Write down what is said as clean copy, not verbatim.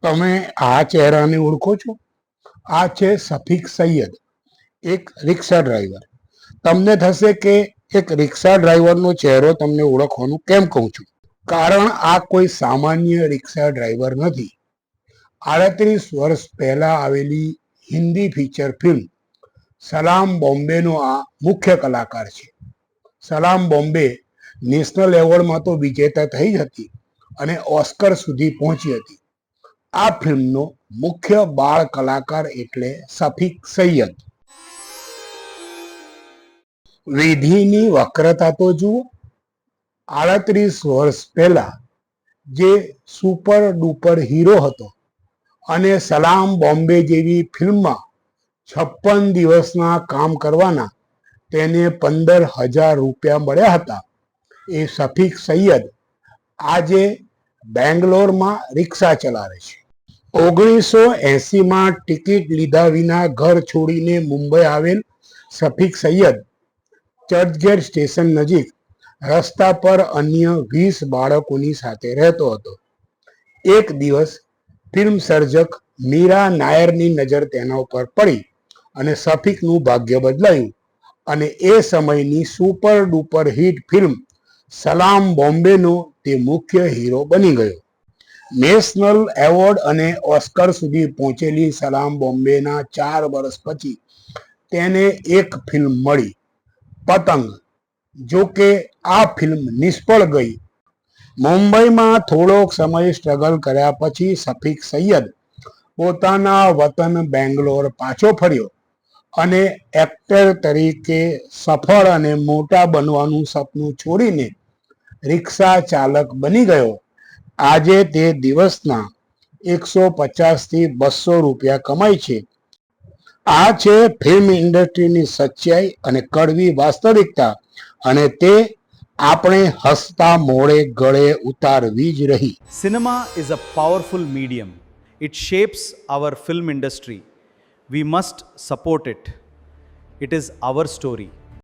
તમે આ ચહેરાને ઓળખો છો? આ છે સફીક સૈયદ, એક રિક્ષા ડ્રાઈવર. તમને થશે કે એક રિક્ષા ડ્રાઈવરનો ચહેરો તમને ઓળખવાનું કેમ કહું છું? કારણ આ કોઈ સામાન્ય રિક્ષા ડ્રાઈવર નથી. 38 વર્ષ પહેલા આવેલી હિન્દી ફીચર ફિલ્મ સલામ બોમ્બેનો આ મુખ્ય કલાકાર છે. સલામ બોમ્બે નેશનલ એવોર્ડમાં તો વિજેતા થઈ જ હતી અને ઓસ્કર સુધી પહોંચી હતી. આ ફિલ્મનો મુખ્ય બાળ કલાકાર એટલે સફીક સૈયદ. વિધિની વક્રતા તો જુઓ. 38 વર્ષ પહેલા જે સુપર ડુપર હીરો હતો અને સલામ બોમ્બે જેવી ફિલ્મમાં 56 દિવસના કામ કરવાના તેને 15,000 રૂપિયા મળ્યા હતા. એ સફીક સૈયદ આજે બેંગ્લોરમાં રિક્ષા ચલાવે છે. 1980માં ટિકિટ લીધા વિના ઘર છોડીને મુંબઈ આવેલ સફીક સૈયદ ચર્ચગેટ સ્ટેશન નજીક રસ્તા પર અન્ય 20 બાળકોની સાથે રહેતો હતો. એક દિવસ ફિલ્મ સર્જક મીરા નાયરની નજર તેના ઉપર પડી અને સફીકનું ભાગ્ય બદલાયું અને એ સમયની સુપર ડુપર હિટ ફિલ્મ સલામ બોમ્બેનો તે મુખ્ય હીરો બની ગયો. નેશનલ એવોર્ડ અને ઓસ્કર સુધી પહોંચેલી સલામ બોમ્બેના 4 વર્ષ પછી તેને એક ફિલ્મ મળી, પતંગ. જો કે આ ફિલ્મ નિષ્ફળ ગઈ. મુંબઈમાં થોડોક સમય સ્ટ્રગલ કર્યા પછી સફીક સૈયદ પોતાના વતન બેંગ્લોર પાછો ફર્યો અને એક્ટર તરીકે સફળ અને મોટા બનવાનું સપનું છોડીને રિક્ષા ચાલક બની ગયો. આજે તે દિવસના 150 થી 200 રૂપિયા કમાય છે. આ છે ફિલ્મ ઇન્ડસ્ટ્રીની સચ્ચાઈ અને કડવી વાસ્તવિકતા, અને તે આપણે હસતા મોડે ગળે ઉતારવી જ રહી. Cinema is a powerful medium. It shapes our film industry. We must support it. It is our story.